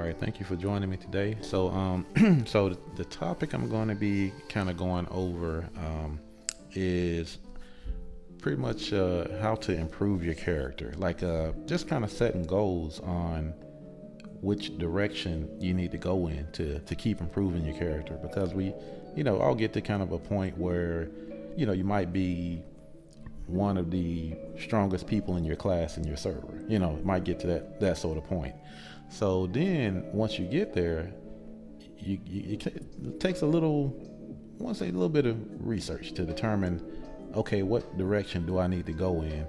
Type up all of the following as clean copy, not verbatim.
right, thank you for joining me today. So, so the topic I'm going to be kind of going over is pretty much how to improve your character. Like, just kind of setting goals on which direction you need to go in to keep improving your character. Because I'll get to kind of a point where, you might be one of the strongest people in your class in your server. It might get to that sort of point. So then once you get there, it takes I want to say a little bit of research to determine, okay, what direction do I need to go in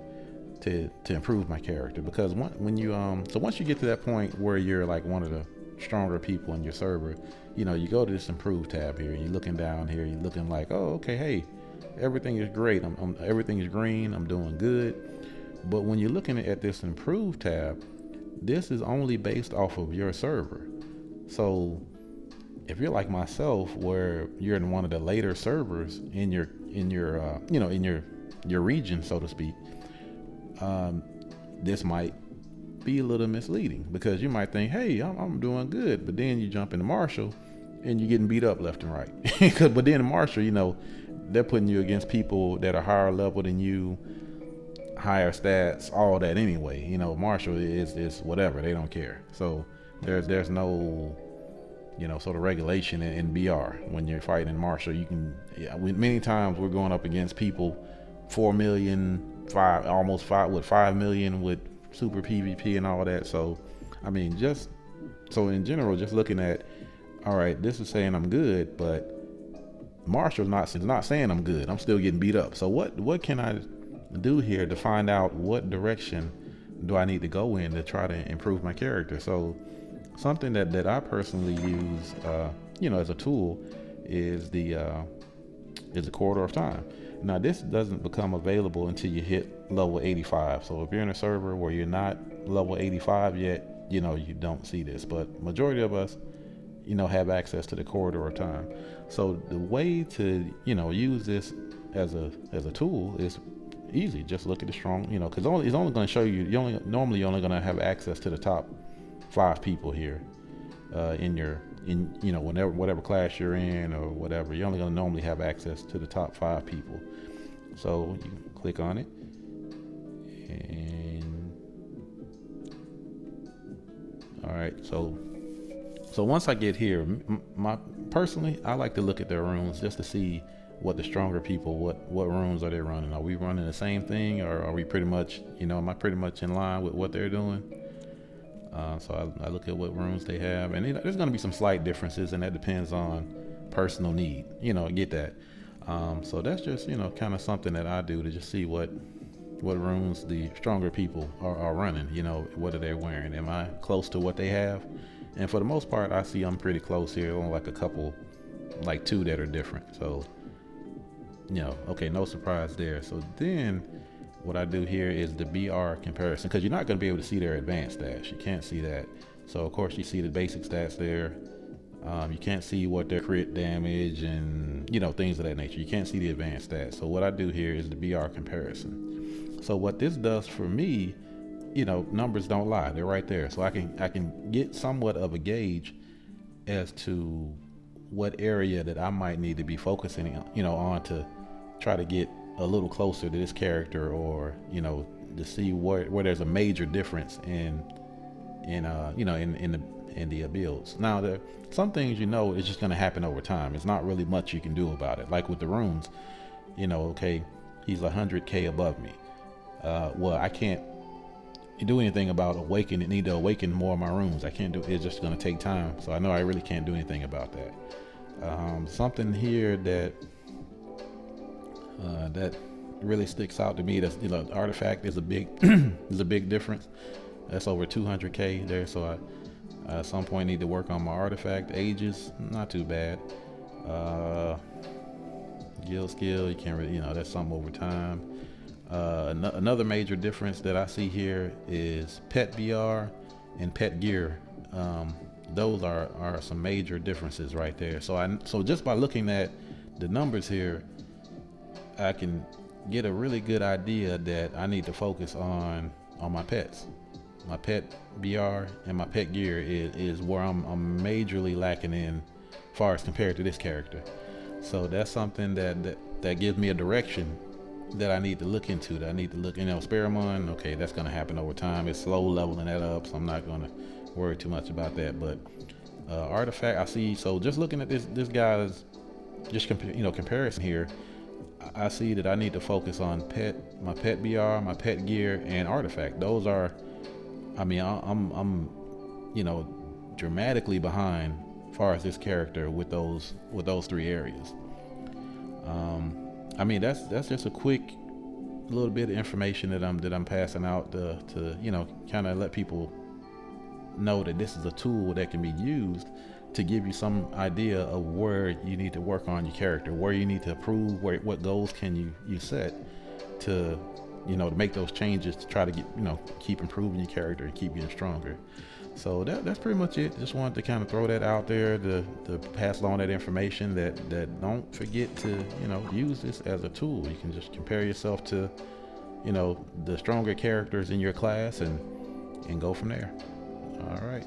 to improve my character? Because once you get to that point where you're like one of the stronger people in your server, you go to this improve tab here, and you're looking down here, you're looking like, oh, okay, hey, everything is great. Everything is green. I'm doing good. But when you're looking at this improve tab, this is only based off of your server. So if you're like myself, where you're in one of the later servers in your region, so to speak, this might be a little misleading, because you might think, hey, I'm doing good, but then you jump into Marshall and you're getting beat up left and right. But then in Marshall, they're putting you against people that are higher level than you, higher stats, all that anyway. Marshall is whatever, they don't care. So there's no sort of regulation in BR. When you're fighting in Marshall, many times we're going up against people 4 million, almost 5 million with super PvP and all that. So in general, just looking at, all right, this is saying I'm good, but Marshall's not saying I'm good. I'm still getting beat up. So what can I do here to find out what direction do I need to go in to try to improve my character? So something that I personally use, as a tool is the corridor of time. Now, this doesn't become available until you hit level 85. So if you're in a server where you're not level 85 yet, you don't see this. But majority of us, have access to the corridor of time. So the way to, use this as a tool is easy. Just look at the strong, because it's only going to show you, normally you're only going to have access to the top 5 people here whatever class you're in or whatever. You're only going to normally have access to the top 5 people. So you can click on it, and all right, so once I get here, personally, I like to look at their runes just to see what the stronger people, what runes are they running? Are we running the same thing, or are we pretty much, am I pretty much in line with what they're doing? So I look at what runes they have, and there's going to be some slight differences, and that depends on personal need. I get that. So that's just, kind of something that I do to just see what runes the stronger people are running. What are they wearing? Am I close to what they have? And for the most part, I see I'm pretty close here. Only like a couple, like 2 that are different. So, okay, no surprise there. So then what I do here is the BR comparison, because you're not going to be able to see their advanced stats. You can't see that. So of course you see the basic stats there. You can't see what their crit damage and things of that nature. You can't see the advanced stats. So what I do here is the BR comparison. So what this does for me, numbers don't lie. They're right there. So I can get somewhat of a gauge as to what area that I might need to be focusing on to try to get a little closer to this character, or to see where there's a major difference in the builds. Now, some things it's just going to happen over time. It's not really much you can do about it. Like with the runes, okay, he's 100k above me. Well, I can't do anything about need to awaken more of my runes. I can't do it's just going to take time. So I know I really can't do anything about that. Something here that really sticks out to me, that's artifact is a big is a big difference. That's over 200k there. So I at some point need to work on my artifact. Ages, not too bad. Guild skill, you can't really, that's something over time. Another major difference that I see here is pet BR and pet gear. Those are some major differences right there. So just by looking at the numbers here, I can get a really good idea that I need to focus on my pets. my pet BR and my pet gear is where I'm majorly lacking in, far as compared to this character. So that's something that gives me a direction that I need to look into. That I need to look, Spearmon, okay, that's gonna happen over time. It's slow leveling that up, so I'm not gonna worry too much about that. But artifact, I see. So just looking at this guy's comparison here, I see that I need to focus on my pet BR, my pet gear, and artifact. Those are, I'm dramatically behind as far as this character with those three areas. That's just a quick little bit of information that I'm passing out to kind of let people know that this is a tool that can be used to give you some idea of where you need to work on your character, where you need to improve, what goals can you set to to make those changes to try to get keep improving your character and keep getting stronger. So that's pretty much it. Just wanted to kind of throw that out there to pass along that information that don't forget to use this as a tool. You can just compare yourself to the stronger characters in your class and go from there. All right.